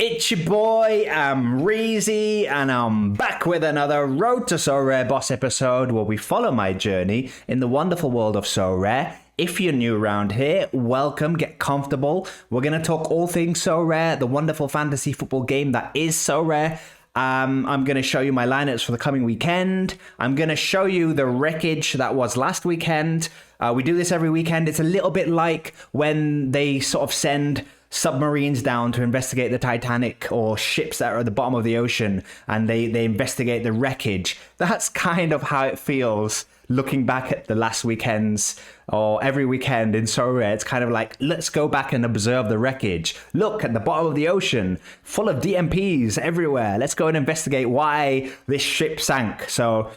It's your boy, Amreezy, and I'm back with another Road to Sorare Boss episode where we follow my journey in the wonderful world of Sorare. If you're new around here, welcome, get comfortable. We're going to talk all things Sorare, the wonderful fantasy football game that is Sorare. I'm going to show you my lineups for the coming weekend. I'm going to show you the wreckage that was last weekend. We do this every weekend. It's a little bit like when they sort of send submarines down to investigate the Titanic or ships that are at the bottom of the ocean and they investigate the wreckage. That's kind of how it feels looking back at the last weekends or every weekend in Sorare. It's kind of like, let's go back and observe the wreckage. Look at the bottom of the ocean, full of DMPs everywhere. Let's go and investigate why this ship sank. So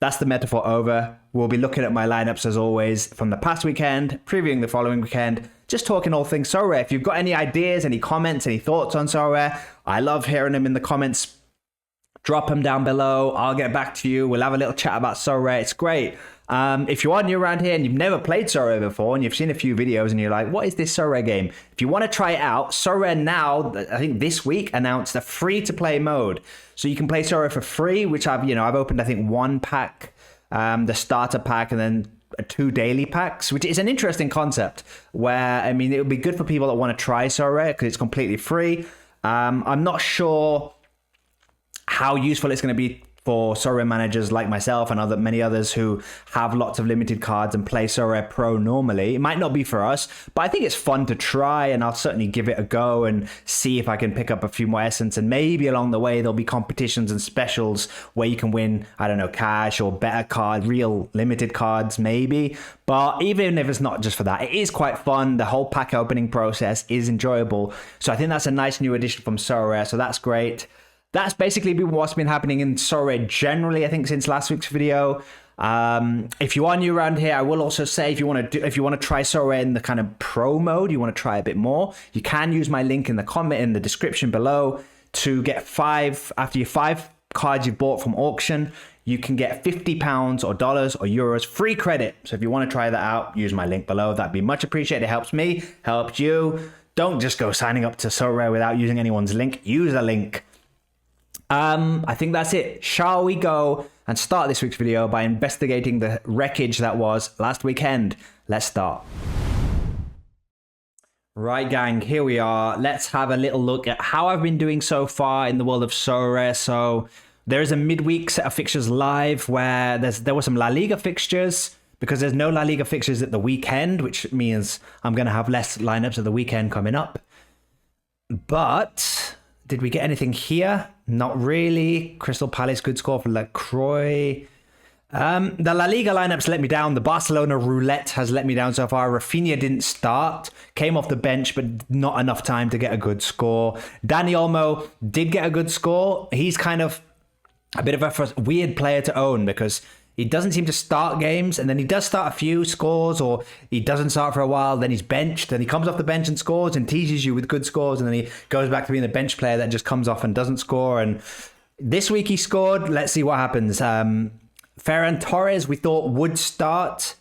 that's the metaphor over. We'll be looking at my lineups as always from the past weekend, previewing the following weekend, just talking all things Sorare. If you've got any ideas, any comments, any thoughts on Sorare, I love hearing them in the comments. Drop them down below. I'll get back to you. We'll have a little chat about Sorare. It's great. If you are new around here and you've never played Sorare before and you've seen a few videos and you're like, what is this Sorare game? If you want to try it out, Sorare now, I think this week, announced a free-to-play mode. So you can play Sorare for free, which I've opened, I think, one pack, the starter pack, and then 2 daily packs, which is an interesting concept where, it would be good for people that want to try Sorare because it's completely free. I'm not sure how useful it's going to be for Sorare managers like myself and many others who have lots of limited cards and play Sorare Pro normally. It might not be for us, but I think it's fun to try, and I'll certainly give it a go and see if I can pick up a few more essence, and maybe along the way there'll be competitions and specials where you can win, I don't know, cash or better card, real limited cards maybe. But even if it's not just for that, it is quite fun. The whole pack opening process is enjoyable. So I think that's a nice new addition from Sorare, so that's great. That's basically what's been happening in Sorare generally, I think, since last week's video. If you are new around here, I will also say if you want to try Sorare in the kind of pro mode, you want to try a bit more, you can use my link in the description below to get 5 after your 5 cards you bought from auction. You can get £50 or dollars or euros free credit. So if you want to try that out, use my link below. That'd be much appreciated. It helps me, helps you. Don't just go signing up to Sorare without using anyone's link. Use a link. I think that's it. Shall we go and start this week's video by investigating the wreckage that was last weekend? Let's start. Right, gang, here we are. Let's have a little look at how I've been doing so far in the world of Sorare. So there is a midweek set of fixtures live where there were some La Liga fixtures because there's no La Liga fixtures at the weekend, which means I'm going to have less lineups at the weekend coming up. But did we get anything here? Not really. Crystal Palace, good score for LaCroix. The La Liga lineups let me down. The Barcelona roulette has let me down so far. Rafinha didn't start. Came off the bench, but not enough time to get a good score. Dani Olmo did get a good score. He's kind of a bit of a weird player to own because he doesn't seem to start games, and then he does start a few scores, or he doesn't start for a while, then he's benched, then he comes off the bench and scores and teases you with good scores, and then he goes back to being the bench player that just comes off and doesn't score. And this week he scored. Let's see what happens. Ferran Torres we thought would start,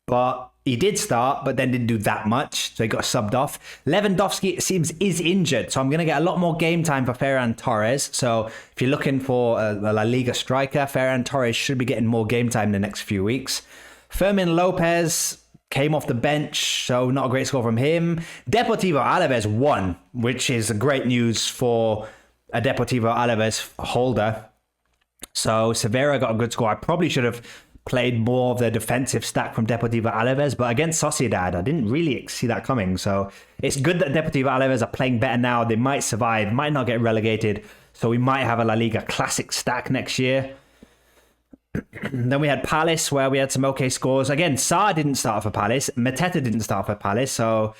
but he did start, but then didn't do that much, so he got subbed off. Lewandowski, it seems, is injured, so I'm going to get a lot more game time for Ferran Torres. So if you're looking for a La Liga striker, Ferran Torres should be getting more game time in the next few weeks. Fermin Lopez came off the bench, so not a great score from him. Deportivo Alaves won, which is great news for a Deportivo Alaves holder. So Severa got a good score. I probably should have played more of the defensive stack from Deportivo Alaves, but against Sociedad, I didn't really see that coming. So it's good that Deportivo Alaves are playing better now. They might survive, might not get relegated. So we might have a La Liga classic stack next year. Then we had Palace, where we had some okay scores. Again, Sarr didn't start for Palace. Mateta didn't start for Palace. So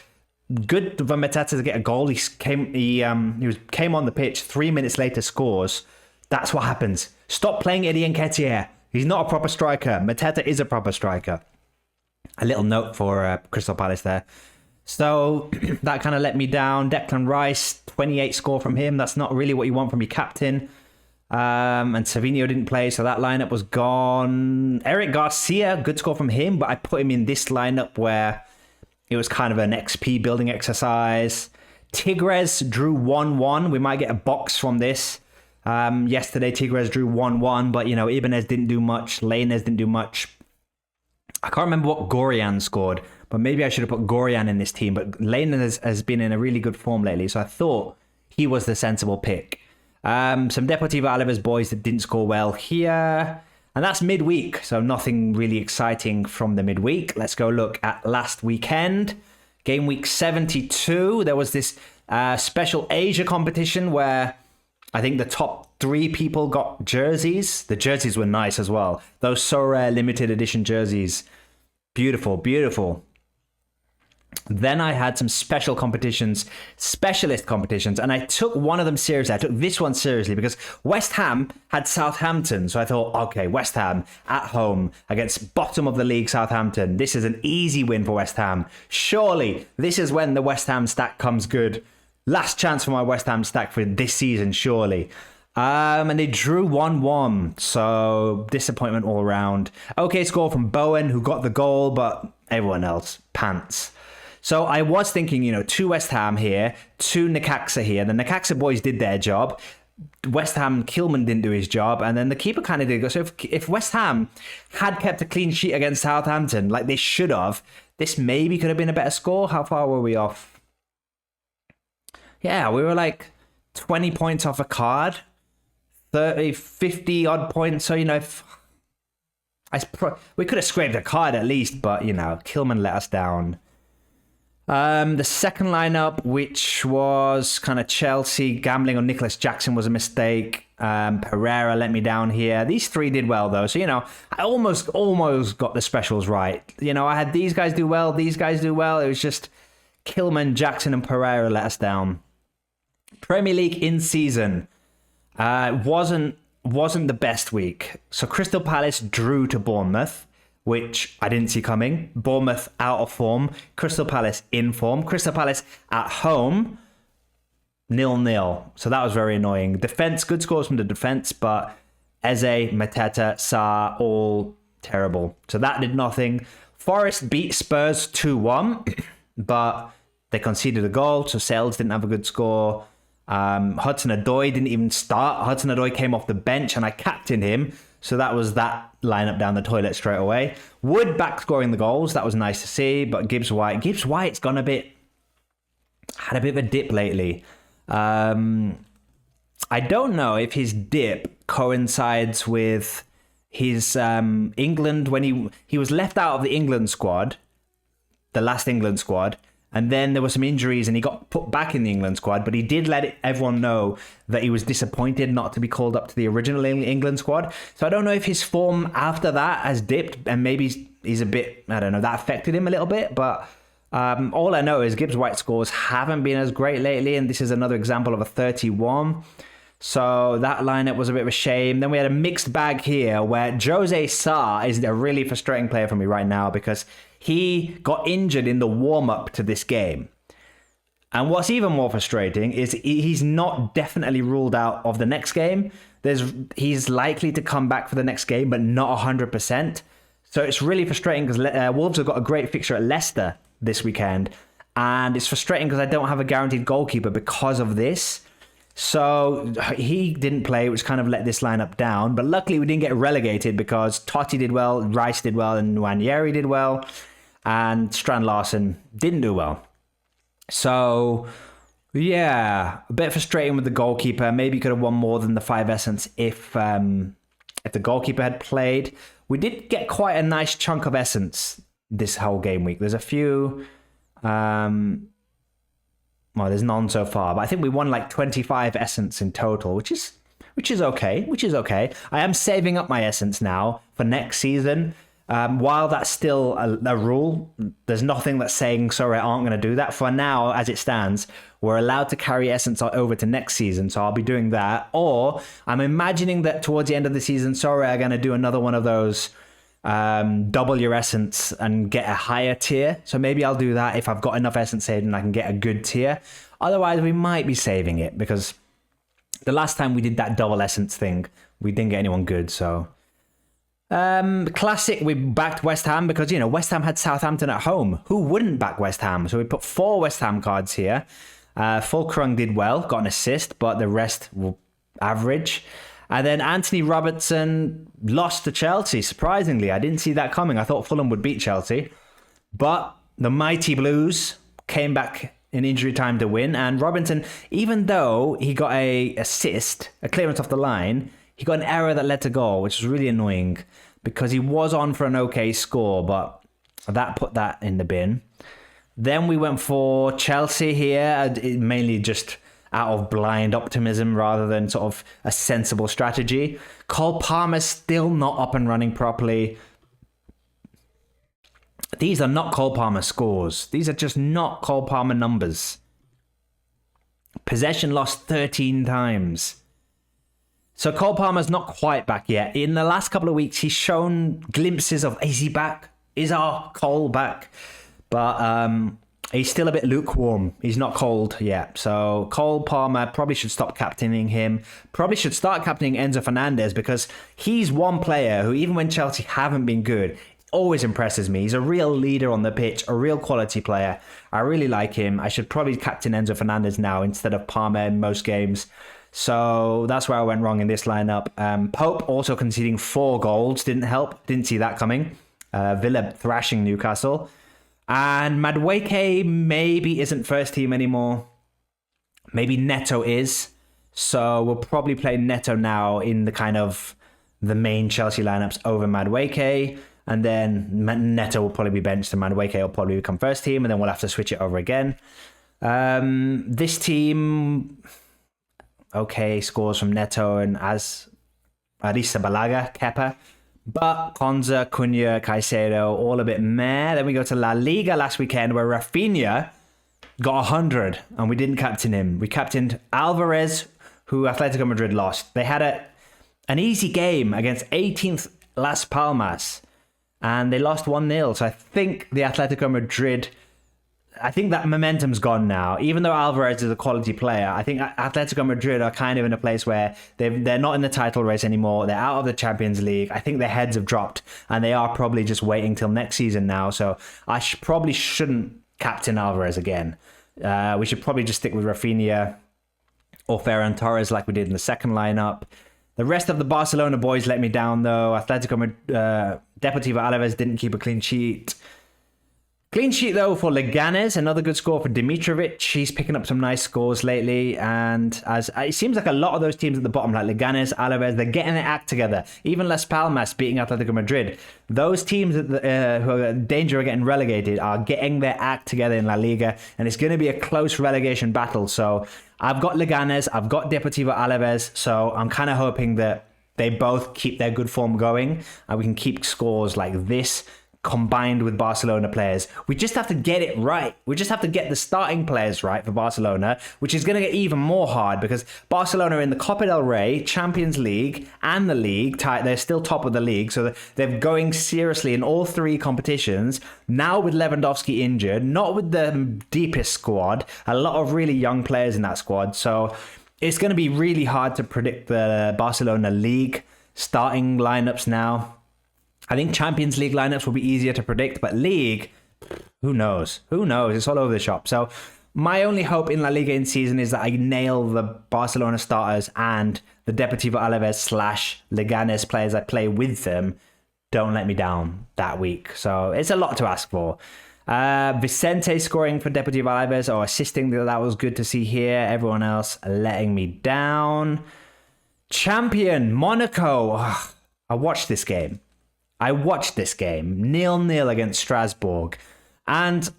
good for Mateta to get a goal. He came on the pitch 3 minutes later, scores. That's what happens. Stop playing Eddie Nketiah. He's not a proper striker. Mateta is a proper striker. A little note for Crystal Palace there. So that kind of let me down. Declan Rice, 28 score from him. That's not really what you want from your captain. And Savinho didn't play, so that lineup was gone. Eric Garcia, good score from him, but I put him in this lineup where it was kind of an XP building exercise. Tigres drew 1-1. We might get a box from this. Yesterday, Tigres drew 1-1, but, you know, Ibanez didn't do much. Lainez didn't do much. I can't remember what Gorian scored, but maybe I should have put Gorian in this team. But Lainez has been in a really good form lately, so I thought he was the sensible pick. Some Deportivo Alaves boys that didn't score well here. And that's midweek, so nothing really exciting from the midweek. Let's go look at last weekend. Game week 72, there was this special Asia competition where I think the top 3 people got jerseys. The jerseys were nice as well. Those Sorare limited edition jerseys. Beautiful, beautiful. Then I had some special competitions, specialist competitions, and I took one of them seriously. I took this one seriously because West Ham had Southampton. So I thought, okay, West Ham at home against bottom of the league Southampton. This is an easy win for West Ham. Surely this is when the West Ham stack comes good. Last chance for my West Ham stack for this season, surely. And they drew 1-1, so disappointment all around. Okay score from Bowen, who got the goal, but everyone else, pants. So I was thinking, you know, 2 West Ham here, 2 Necaxa here. The Necaxa boys did their job. West Ham, Kilman didn't do his job, and then the keeper kind of did go. So if West Ham had kept a clean sheet against Southampton, like they should have, this maybe could have been a better score. How far were we off? Yeah, we were like 20 points off a card. 30, 50 odd points. So, you know, if we could have scraped a card at least, but, you know, Kilman let us down. The second lineup, which was kind of Chelsea, gambling on Nicholas Jackson was a mistake. Pereira let me down here. These 3 did well, though. So, you know, I almost got the specials right. You know, I had these guys do well, these guys do well. It was just Kilman, Jackson, and Pereira let us down. Premier League in season. Wasn't the best week. So Crystal Palace drew to Bournemouth, which I didn't see coming. Bournemouth out of form. Crystal Palace in form. Crystal Palace at home, 0-0. So that was very annoying. Defense, good scores from the defense, but Eze, Mateta, Sarr, all terrible. So that did nothing. Forest beat Spurs 2-1, but they conceded a goal, so Sales didn't have a good score. Hudson-Odoi didn't even start. Hudson-Odoi came off the bench and I captained him. So that was that lineup down the toilet straight away. Wood back scoring the goals. That was nice to see. But Gibbs-White's gone had a bit of a dip lately. I don't know if his dip coincides with his England, when he was left out of the England squad, the last England squad. And then there were some injuries and he got put back in the England squad, but he did let everyone know that he was disappointed not to be called up to the original England squad. So I don't know if his form after that has dipped and maybe he's a bit, I don't know, that affected him a little bit. But all I know is Gibbs-White scores haven't been as great lately, and this is another example of a 31. So that lineup was a bit of a shame. Then we had a mixed bag here where Jose Sarr is a really frustrating player for me right now because he got injured in the warm-up to this game. And what's even more frustrating is he's not definitely ruled out of the next game. He's likely to come back for the next game, but not 100%. So it's really frustrating because Wolves have got a great fixture at Leicester this weekend. And it's frustrating because I don't have a guaranteed goalkeeper because of this. So he didn't play, which kind of let this lineup down. But luckily we didn't get relegated because Totti did well, Rice did well, and Nwaneri did well. And Strand Larsen didn't do well. So, yeah, a bit frustrating with the goalkeeper. Maybe could have won more than the 5 essence if the goalkeeper had played. We did get quite a nice chunk of essence this whole game week. There's a few... well, there's none so far, but I think we won like 25 essence in total, which is okay. I am saving up my essence now for next season. While that's still a rule, there's nothing that's saying Sorare aren't going to do that. For now, as it stands, we're allowed to carry essence over to next season, so I'll be doing that. Or I'm imagining that towards the end of the season, Sorare are going to do another one of those double your essence and get a higher tier. So maybe I'll do that if I've got enough essence saved and I can get a good tier. Otherwise, we might be saving it because the last time we did that double essence thing, we didn't get anyone good, so... Classic, we backed West Ham because, you know, West Ham had Southampton at home. Who wouldn't back West Ham? So we put 4 West Ham cards here. Fulkrug did well, got an assist, but the rest were average. And then Anthony Robertson lost to Chelsea, surprisingly. I didn't see that coming. I thought Fulham would beat Chelsea. But the mighty Blues came back in injury time to win. And Robinson, even though he got a assist, a clearance off the line, he got an error that led to goal, which was really annoying because he was on for an okay score, but that put that in the bin. Then we went for Chelsea here, mainly just out of blind optimism rather than sort of a sensible strategy. Cole Palmer's still not up and running properly. These are not Cole Palmer scores. These are just not Cole Palmer numbers. Possession lost 13 times. So Cole Palmer's not quite back yet. In the last couple of weeks, he's shown glimpses of, is he back? Is our Cole back? But he's still a bit lukewarm. He's not cold yet. So Cole Palmer probably should stop captaining him. Probably should start captaining Enzo Fernandez because he's one player who, even when Chelsea haven't been good, always impresses me. He's a real leader on the pitch, a real quality player. I really like him. I should probably captain Enzo Fernandez now instead of Palmer in most games. So that's where I went wrong in this lineup. Pope also conceding 4 goals. Didn't help. Didn't see that coming. Villa thrashing Newcastle. And Madueke maybe isn't first team anymore. Maybe Neto is. So we'll probably play Neto now in the kind of the main Chelsea lineups over Madueke. And then Neto will probably be benched and Madueke will probably become first team. And then we'll have to switch it over again. This team, okay, scores from Neto and Arrizabalaga, Kepa. But Konza, Cunha, Caicedo, all a bit meh. Then we go to La Liga last weekend where Rafinha got 100 and we didn't captain him. We captained Alvarez, who Atletico Madrid lost. They had an easy game against 18th Las Palmas and they lost 1-0. So I think the Atletico Madrid... I think that momentum's gone now. Even though Alvarez is a quality player, I think Atletico Madrid are kind of in a place where they're not in the title race anymore. They're out of the Champions League. I think their heads have dropped and they are probably just waiting till next season now. So I probably shouldn't captain Alvarez again. We should probably just stick with Rafinha or Ferran Torres like we did in the second lineup. The rest of the Barcelona boys let me down though. Deportivo Alaves didn't keep a clean sheet. Clean sheet, though, for Leganes. Another good score for Dimitrovic. He's picking up some nice scores lately. And as it seems like a lot of those teams at the bottom, like Leganes, Alaves, they're getting their act together. Even Las Palmas beating Atletico Madrid. Those teams who are in danger of getting relegated are getting their act together in La Liga. And it's going to be a close relegation battle. So I've got Leganes. I've got Deportivo Alaves. So I'm kind of hoping that they both keep their good form going. And we can keep scores like this combined with Barcelona players. We just have to get it right. We just have to get the starting players right for Barcelona, which is going to get even more hard because Barcelona are in the Copa del Rey, Champions League, and the league. They're still top of the league, so they're going seriously in all 3 competitions. Now with Lewandowski injured, not with the deepest squad, a lot of really young players in that squad. So it's going to be really hard to predict the Barcelona league starting lineups now. I think Champions League lineups will be easier to predict, but League, who knows? Who knows? It's all over the shop. So my only hope in La Liga in season is that I nail the Barcelona starters and the Deportivo Alaves / Leganes players I play with them don't let me down that week. So it's a lot to ask for. Vicente scoring for Deportivo Alaves or assisting, that was good to see here. Everyone else letting me down. Champion, Monaco. Ugh, I watched this game. 0-0 against Strasbourg. And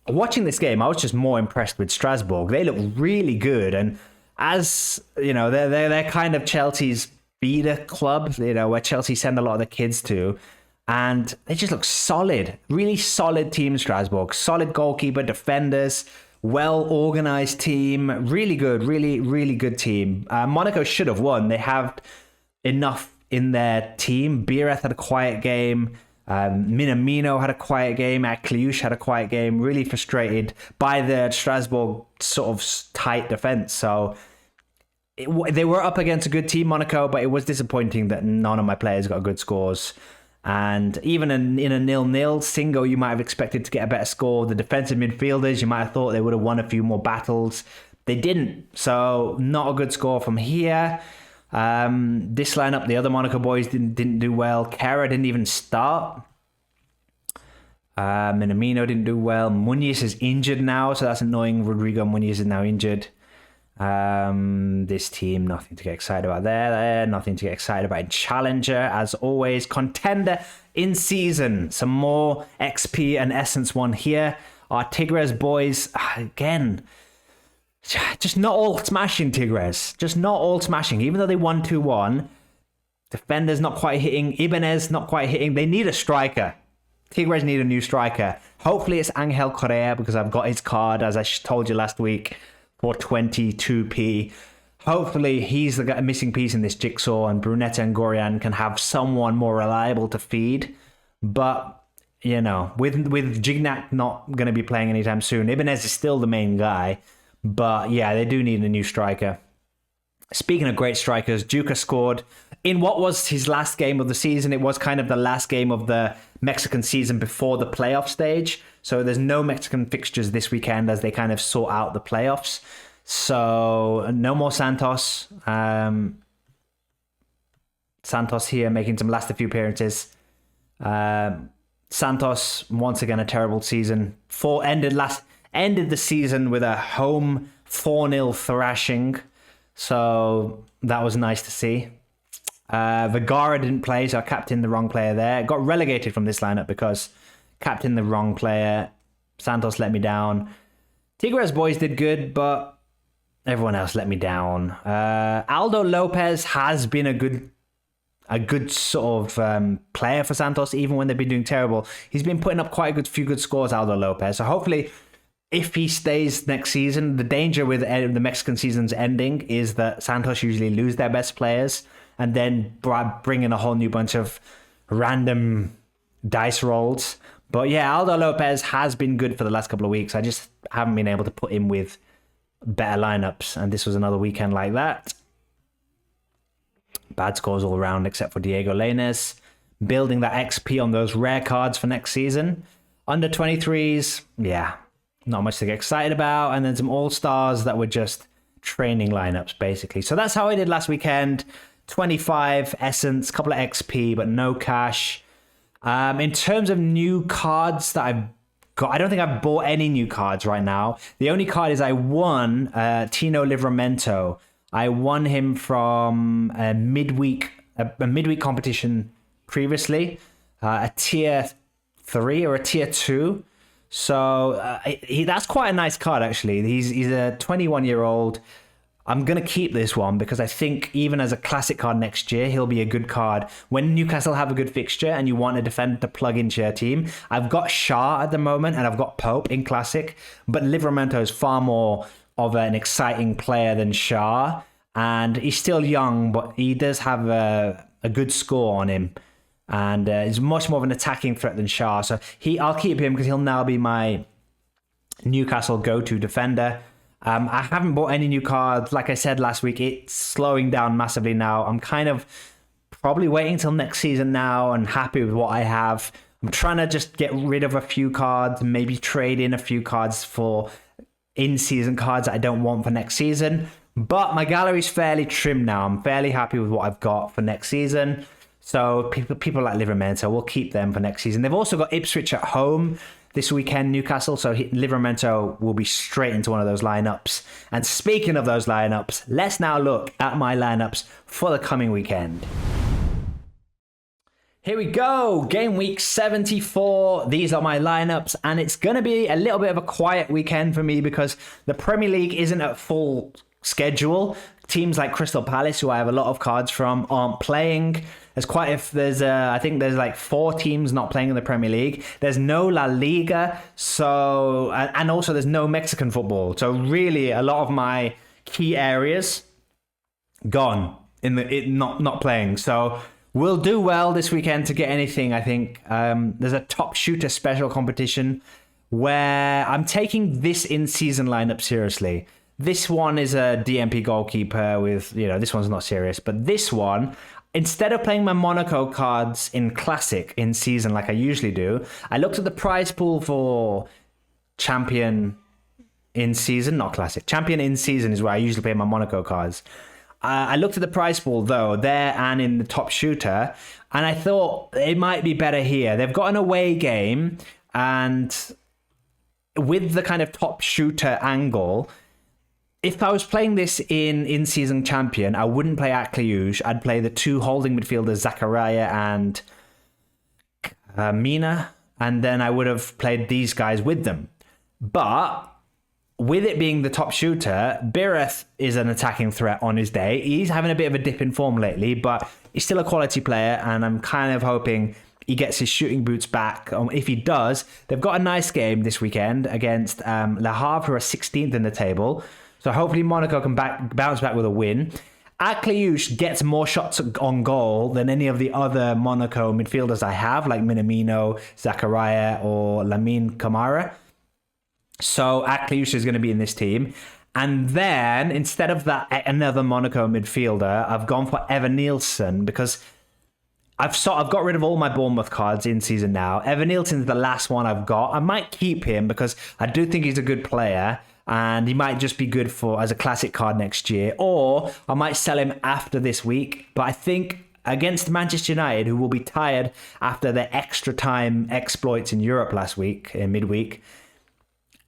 watching this game, I was just more impressed with Strasbourg. They look really good. And as, you know, they're kind of Chelsea's feeder club, you know, where Chelsea send a lot of the kids to. And they just look solid. Really solid team, Strasbourg. Solid goalkeeper, defenders, well-organized team. Really good, really good team. Monaco should have won. They have enough in their team. Bireth had a quiet game. Minamino had a quiet game. Akliouche had a quiet game. Really frustrated by the Strasbourg sort of tight defense. So they were up against a good team, Monaco, but it was disappointing that none of my players got good scores. And even in a 0-0, Singo, you might have expected to get a better score. The defensive midfielders, you might have thought they would have won a few more battles. They didn't. So not a good score from here. This lineup, the other Monaco boys didn't do well. Kera didn't even start. Minamino didn't do well. Muniz is injured now, so that's annoying. Rodrigo Muniz is now injured. This team, nothing to get excited about there. Nothing to get excited about in Challenger, as always. Contender in season. Some more XP and Essence one here. Our Tigres boys, again, just not all smashing, Tigres. Just not all smashing. Even though they won 2-1, defenders not quite hitting. Ibanez not quite hitting. They need a striker. Tigres need a new striker. Hopefully it's Angel Correa, because I've got his card, as I told you last week, for 22p. Hopefully he's the missing piece in this jigsaw, and Brunetta and Gorian can have someone more reliable to feed. But, you know, with Gignac not going to be playing anytime soon, Ibanez is still the main guy. But yeah, they do need a new striker. Speaking of great strikers, Juka scored in what was his last game of the season. It was kind of the last game of the Mexican season before the playoff stage. So there's no Mexican fixtures this weekend as they kind of sort out the playoffs. So no more Santos. Santos here making some last few appearances. Santos, once again, a terrible season. Ended the season with a home 4-0 thrashing. So that was nice to see. Vergara didn't play, so I captained the wrong player there. Got relegated from this lineup because captained the wrong player. Santos let me down. Tigres boys did good, but everyone else let me down. Aldo Lopez has been a good sort of player for Santos, even when they've been doing terrible. He's been putting up quite a few good scores, Aldo Lopez. So hopefully, if he stays next season, the danger with the Mexican season's ending is that Santos usually lose their best players and then bring in a whole new bunch of random dice rolls. But yeah, Aldo Lopez has been good for the last couple of weeks. I just haven't been able to put him with better lineups, and this was another weekend like that. Bad scores all around except for Diego Lainez. Building that XP on those rare cards for next season. Under 23s, yeah, not much to get excited about. And then some all-stars that were just training lineups, basically. So that's how I did last weekend. 25 Essence, couple of XP, but no cash. In terms of new cards that I've got, I don't think I've bought any new cards right now. The only card is I won Tino Livramento. I won him from a midweek competition previously, a tier 3 or a tier 2. So that's quite a nice card, actually. He's a 21-year-old. I'm going to keep this one because I think even as a classic card next year, he'll be a good card. When Newcastle have a good fixture and you want a defender to plug into your team, I've got Shah at the moment and I've got Pope in classic, but Livramento is far more of an exciting player than Shah. And he's still young, but he does have a good score on him. And he's much more of an attacking threat than Shah. So I'll keep him because he'll now be my Newcastle go-to defender. I haven't bought any new cards. Like I said last week, it's slowing down massively now. I'm kind of probably waiting till next season now and happy with what I have. I'm trying to just get rid of a few cards, maybe trade in a few cards for in-season cards that I don't want for next season. But my gallery's fairly trimmed now. I'm fairly happy with what I've got for next season. So people like Livramento, we'll keep them for next season. They've also got Ipswich at home this weekend, Newcastle. So Livramento will be straight into one of those lineups. And speaking of those lineups, let's now look at my lineups for the coming weekend. Here we go, game week 74. These are my lineups, and it's going to be a little bit of a quiet weekend for me because the Premier League isn't at full schedule. Teams like Crystal Palace, who I have a lot of cards from, aren't playing. I think there's like 4 teams not playing in the Premier League. There's no La Liga, so and also there's no Mexican football. So really, a lot of my key areas gone not playing. So we'll do well this weekend to get anything. I think there's a top shooter special competition where I'm taking this in-season lineup seriously. This one is a DMP goalkeeper with, this one's not serious, but this one instead of playing my Monaco cards in Classic in season like I usually do, I looked at the prize pool for Champion in season, not Classic. Champion in season is where I usually play my Monaco cards. I looked at the prize pool, though, there and in the top shooter, and I thought it might be better here. They've got an away game, and with the kind of top shooter angle, if I was playing this in in-season champion, I wouldn't play Akliouche. I'd play the two holding midfielders, Zakaria and Mina, and then I would have played these guys with them. But with it being the top shooter, Bireth is an attacking threat on his day. He's having a bit of a dip in form lately, but he's still a quality player, and I'm kind of hoping he gets his shooting boots back. If he does, they've got a nice game this weekend against Le Havre, who are 16th in the table. So hopefully Monaco can bounce back with a win. Akliouche gets more shots on goal than any of the other Monaco midfielders I have, like Minamino, Zakaria, or Lamine Camara. So Akliouche is going to be in this team. And then, instead of that, another Monaco midfielder, I've gone for Evan Nielsen because I've got rid of all my Bournemouth cards in season now. Evan Nielsen's the last one I've got. I might keep him because I do think he's a good player, and he might just be good as a classic card next year. Or I might sell him after this week. But I think against Manchester United, who will be tired after their extra time exploits in Europe last week, in midweek,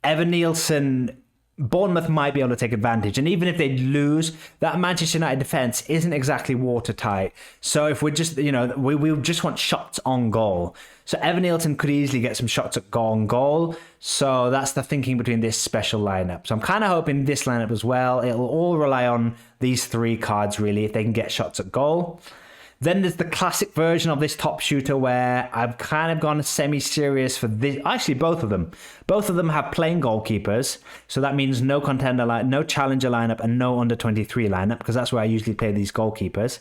Evan Nielsen, Bournemouth might be able to take advantage. And even if they lose, that Manchester United defence isn't exactly watertight. So if we're just, we just want shots on goal. So Evan Nielsen could easily get some shots on goal. So that's the thinking between this special lineup. So I'm kind of hoping this lineup as well. It'll all rely on these three cards, really, if they can get shots at goal. Then there's the classic version of this top shooter where I've kind of gone semi-serious for this. Actually, both of them. Both of them have playing goalkeepers. So that means no contender no challenger lineup, and no under 23 lineup, because that's where I usually play these goalkeepers.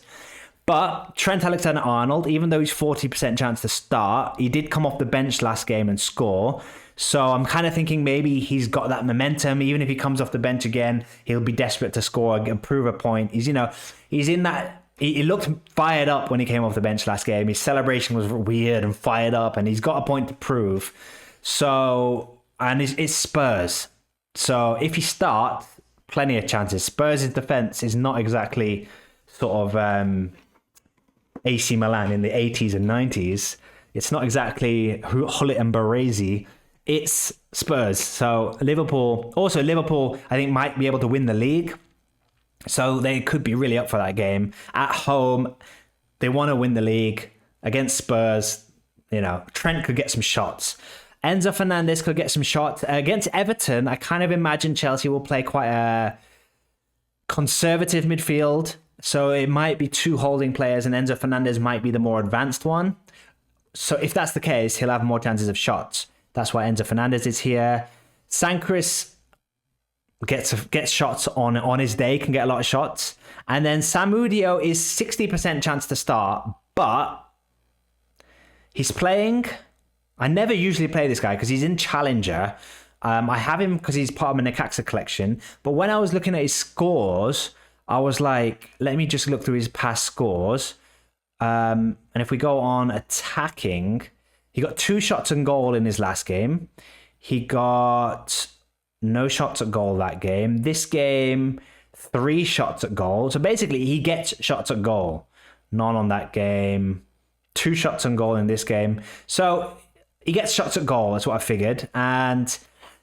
But Trent Alexander-Arnold, even though he's 40% chance to start, he did come off the bench last game and score. So I'm kind of thinking maybe he's got that momentum. Even if he comes off the bench again, he'll be desperate to score and prove a point. He's in that. He looked fired up when he came off the bench last game. His celebration was weird and fired up, and he's got a point to prove. So, and it's Spurs. So if he starts, plenty of chances. Spurs' defense is not exactly sort of AC Milan in the 80s and 90s. It's not exactly Hullet and Baresi. It's Spurs. So Liverpool, I think, might be able to win the league. So they could be really up for that game. At home, they want to win the league. Against Spurs, Trent could get some shots. Enzo Fernandez could get some shots. Against Everton, I kind of imagine Chelsea will play quite a conservative midfield. So it might be two holding players, and Enzo Fernandez might be the more advanced one. So if that's the case, he'll have more chances of shots. That's why Enzo Fernandez is here. Sanchez gets shots on his day, can get a lot of shots. And then Samudio is 60% chance to start, but he's playing. I never usually play this guy because he's in Challenger. I have him because he's part of my Necaxa collection. But when I was looking at his scores, I was like, let me just look through his past scores. And if we go on attacking, he got 2 shots on goal in his last game. He got no shots at goal that game. This game, 3 shots at goal. So basically, he gets shots at goal. None on that game. 2 shots on goal in this game. So he gets shots at goal. That's what I figured. And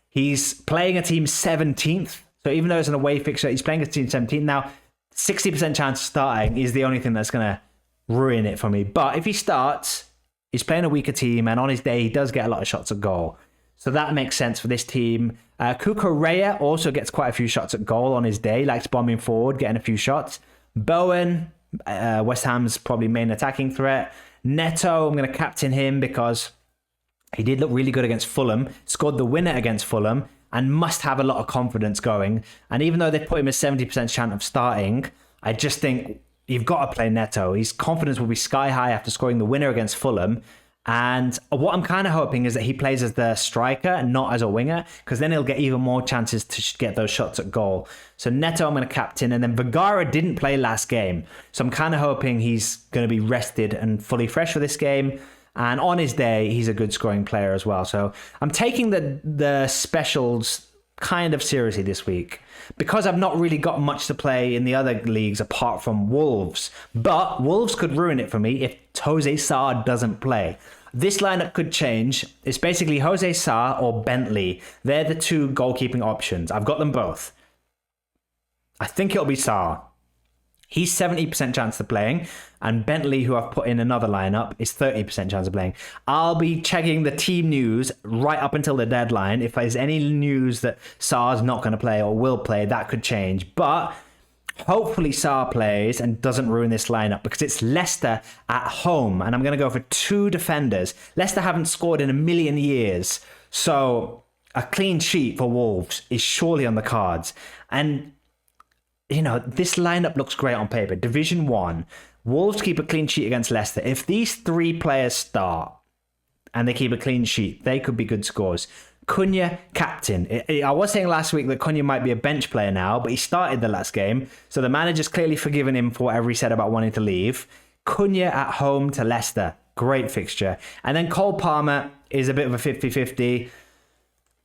he's playing a team 17th. So even though it's an away fixture, he's playing a team 17th. Now, 60% chance of starting is the only thing that's going to ruin it for me. But if he starts, he's playing a weaker team. And on his day, he does get a lot of shots at goal. So that makes sense for this team. Cucurella also gets quite a few shots at goal on his day. Likes bombing forward, getting a few shots. Bowen, West Ham's probably main attacking threat. Neto, I'm going to captain him because he did look really good against Fulham. Scored the winner against Fulham and must have a lot of confidence going. And even though they put him a 70% chance of starting, I just think you've got to play Neto. His confidence will be sky high after scoring the winner against Fulham. And what I'm kind of hoping is that he plays as the striker, not as a winger, because then he'll get even more chances to get those shots at goal. So Neto, I'm going to captain, and then Vergara didn't play last game. So I'm kind of hoping he's going to be rested and fully fresh for this game. And on his day, he's a good scoring player as well. So I'm taking the specials kind of seriously this week, because I've not really got much to play in the other leagues apart from Wolves. But Wolves could ruin it for me if Jose Sa doesn't play. This lineup could change. It's basically Jose Sa or Bentley. They're the two goalkeeping options. I've got them both. I think it'll be Sa. He's 70% chance of playing, and Bentley, who I've put in another lineup, is 30% chance of playing. I'll be checking the team news right up until the deadline. If there's any news that Sa's not going to play or will play, that could change. But hopefully Sa plays and doesn't ruin this lineup, because it's Leicester at home, and I'm going to go for two defenders. Leicester haven't scored in a million years, so a clean sheet for Wolves is surely on the cards. And you know, this lineup looks great on paper. Division 1, Wolves keep a clean sheet against Leicester. If these three players start and they keep a clean sheet, they could be good scores. Cunha, captain. I was saying last week that Cunha might be a bench player now, but he started the last game, so the manager's clearly forgiven him for whatever he said about wanting to leave. Cunha at home to Leicester. Great fixture. And then Cole Palmer is a bit of a 50-50.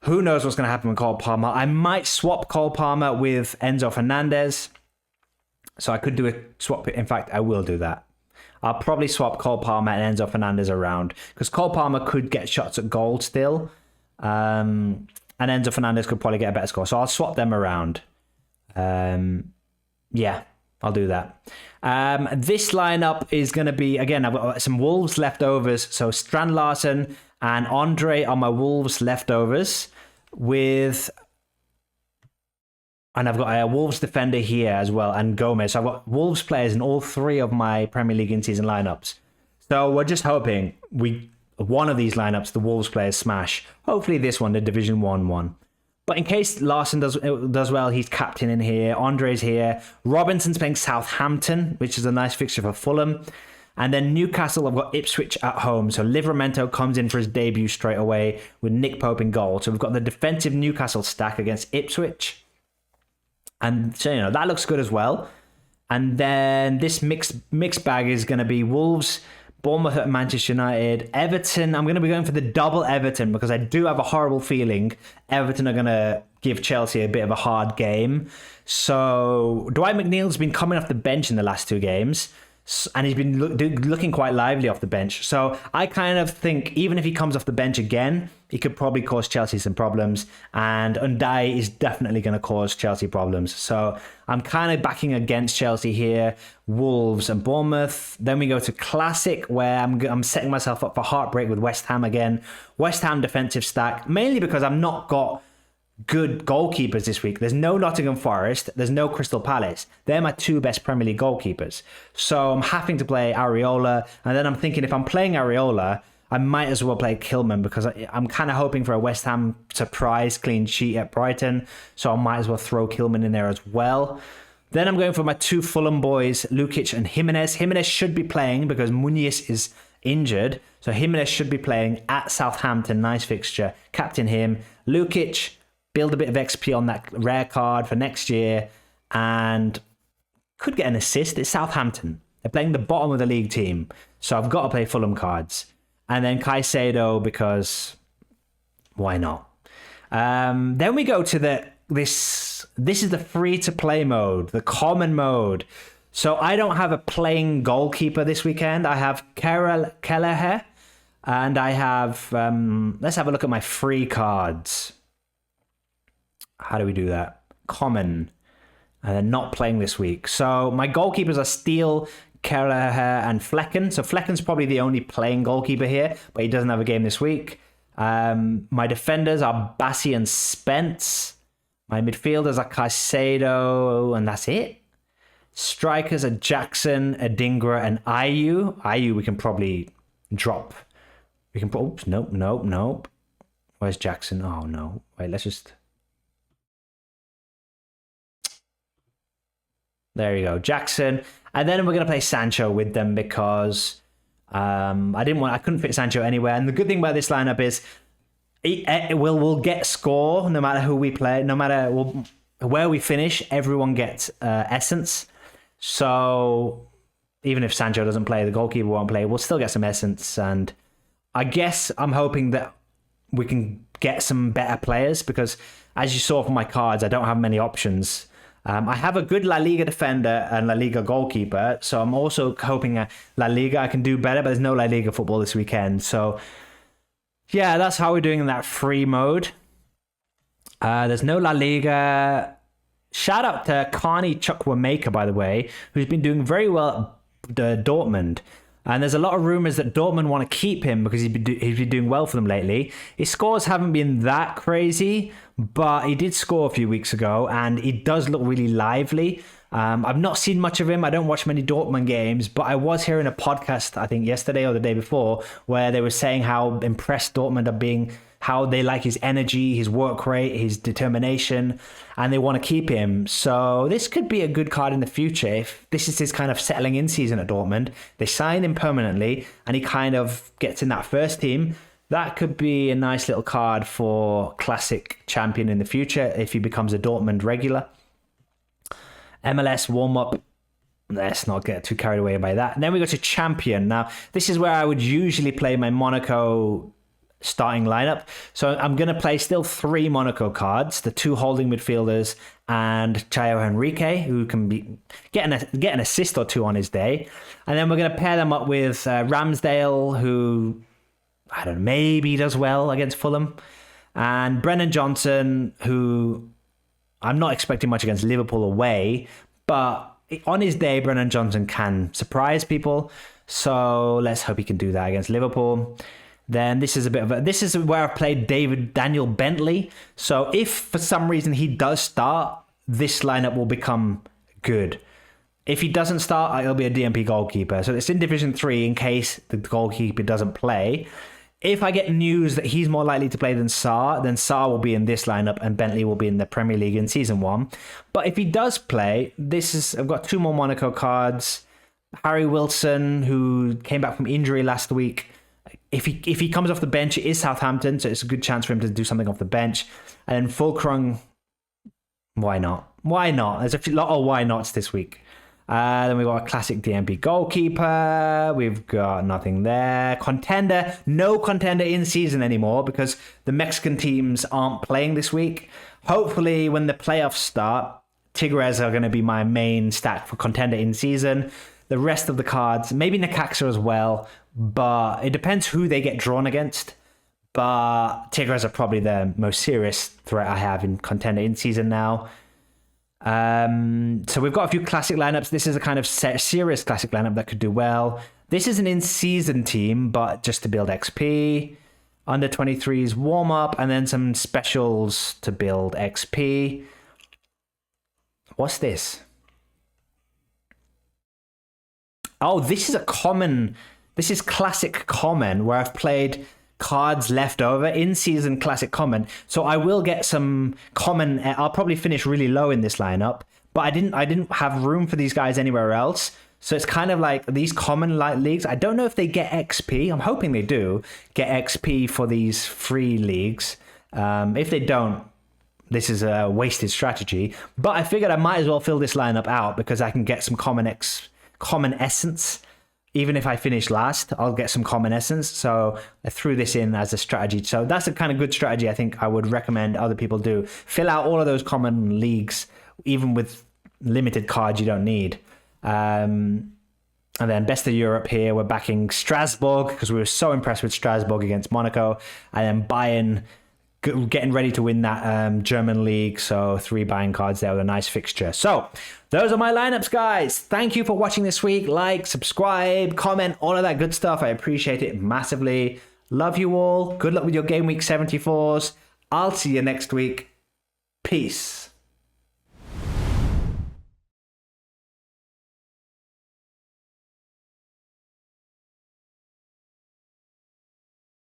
Who knows what's going to happen with Cole Palmer? I might swap Cole Palmer with Enzo Fernandez. So I could do a swap. In fact, I will do that. I'll probably swap Cole Palmer and Enzo Fernandez around, because Cole Palmer could get shots at goal still. And Enzo Fernandez could probably get a better score. So I'll swap them around. Yeah, I'll do that. This lineup is going to be, again, I've got some Wolves leftovers. So Strand Larsen and Andre are my Wolves leftovers, and I've got a Wolves defender here as well, and Gomez. So I've got Wolves players in all three of my Premier League in-season lineups. So we're just hoping one of these lineups, the Wolves players smash. Hopefully this one, the Division 1 one. But in case Larson does well, he's captain in here. Andre's here. Robinson's playing Southampton, which is a nice fixture for Fulham. And then Newcastle, I've got Ipswich at home. So Livramento comes in for his debut straight away with Nick Pope in goal. So we've got the defensive Newcastle stack against Ipswich. And so, you know, that looks good as well. And then this mixed bag is going to be Wolves, Bournemouth at Manchester United, Everton. I'm going to be going for the double Everton, because I do have a horrible feeling Everton are going to give Chelsea a bit of a hard game. So Dwight McNeil's been coming off the bench in the last two games, and he's been looking quite lively off the bench. So I kind of think even if he comes off the bench again, he could probably cause Chelsea some problems. And Undai is definitely going to cause Chelsea problems. So I'm kind of backing against Chelsea here. Wolves and Bournemouth. Then we go to Classic, where I'm setting myself up for heartbreak with West Ham again. West Ham defensive stack, mainly because I've not got good goalkeepers this week. There's no Nottingham Forest, there's no Crystal Palace. They're my two best Premier League goalkeepers. So I'm having to play Areola, and then I'm thinking if I'm playing Areola, I might as well play Kilman, because I'm kind of hoping for a West Ham surprise clean sheet at Brighton, so I might as well throw Kilman in there as well. Then I'm going for my two Fulham boys, Lukic and Jimenez. Jimenez should be playing because Muniz is injured, so Jimenez should be playing at Southampton. Nice fixture. Captain him. Lukic, build a bit of XP on that rare card for next year, and could get an assist. It's Southampton. They're playing the bottom of the league team, so I've got to play Fulham cards. And then Caicedo, because why not? Then we go to this is the free-to-play mode, the common mode. So I don't have a playing goalkeeper this weekend. I have Kelleher, and I have... let's have a look at my free cards. How do we do that? Common. And they're not playing this week. So my goalkeepers are Steele, Kelleher, and Flecken. So Flecken's probably the only playing goalkeeper here, but he doesn't have a game this week. My defenders are Bassi and Spence. My midfielders are Caicedo, and that's it. Strikers are Jackson, Adingra, and Ayew. Ayew we can probably drop. Oops, nope. Where's Jackson? Oh, no. Wait, let's just... There you go, Jackson. And then we're going to play Sancho with them because I couldn't fit Sancho anywhere. And the good thing about this lineup is we'll get score no matter who we play, no matter where we finish. Everyone gets essence. So even if Sancho doesn't play, the goalkeeper won't play. We'll still get some essence, and I guess I'm hoping that we can get some better players because, as you saw from my cards, I don't have many options. I have a good La Liga defender and La Liga goalkeeper, so I'm also hoping La Liga I can do better, but there's no La Liga football this weekend. So, yeah, that's how we're doing in that free mode. There's no La Liga. Shout out to Carney Chukwuemeka, by the way, who's been doing very well at Dortmund. And there's a lot of rumours that Dortmund want to keep him because he's been doing well for them lately. His scores haven't been that crazy, but he did score a few weeks ago, and he does look really lively. I've not seen much of him. I don't watch many Dortmund games, but I was hearing a podcast, I think yesterday or the day before, where they were saying how impressed Dortmund are being, how they like his energy, his work rate, his determination, and they want to keep him. So this could be a good card in the future. If this is his kind of settling in season at Dortmund, they sign him permanently, and he kind of gets in that first team. That could be a nice little card for classic champion in the future if he becomes a Dortmund regular. MLS warm-up. Let's not get too carried away by that. And then we go to champion. Now, this is where I would usually play my Monaco starting lineup. So I'm going to play still 3 Monaco cards, the 2 holding midfielders and Caio Henrique, who can be get an assist or 2 on his day. And then we're going to pair them up with Ramsdale, who, I don't know, maybe does well against Fulham, and Brennan Johnson, who I'm not expecting much against Liverpool away, but on his day, Brennan Johnson can surprise people. So let's hope he can do that against Liverpool. Then this is where I've played Daniel Bentley. So if for some reason he does start, this lineup will become good. If he doesn't start, it'll be a DMP goalkeeper. So it's in Division 3 in case the goalkeeper doesn't play. If I get news that he's more likely to play than Sarr, then Sarr will be in this lineup and Bentley will be in the Premier League in Season 1. But if he does play, I've got 2 more Monaco cards. Harry Wilson, who came back from injury last week. If he comes off the bench, it is Southampton, so it's a good chance for him to do something off the bench. And then Fulkrug, why not? Why not? There's a lot of why nots this week. Then we've got a classic DMP goalkeeper. We've got nothing there. Contender. No contender in season anymore because the Mexican teams aren't playing this week. Hopefully, when the playoffs start, Tigres are going to be my main stack for contender in season. The rest of the cards, maybe Necaxa as well, but it depends who they get drawn against. But Tigres are probably the most serious threat I have in contender in season now. So we've got a few classic lineups. This is a kind of serious classic lineup that could do well. This is an in-season team, but just to build XP. Under 23s warm-up, and then some specials to build XP. What's this? Oh, this is a common. This is classic common, where I've played cards left over in season classic common. So I will get some common. I'll probably finish really low in this lineup, but I didn't have room for these guys anywhere else. So it's kind of like these common leagues. I don't know if they get XP. I'm hoping they do get XP for these free leagues. If they don't, this is a wasted strategy. But I figured I might as well fill this lineup out because I can get some common essence. Even if I finish last, I'll get some common essence. So I threw this in as a strategy. So that's a kind of good strategy I think I would recommend other people do. Fill out all of those common leagues, even with limited cards you don't need. And then best of Europe here, we're backing Strasbourg because we were so impressed with Strasbourg against Monaco. And then Bayern getting ready to win that German league. So 3 Bayern cards there with a nice fixture. So those are my lineups, guys. Thank you for watching this week. Like, subscribe, comment, all of that good stuff. I appreciate it massively. Love you all. Good luck with your game week 74s. I'll see you next week. Peace.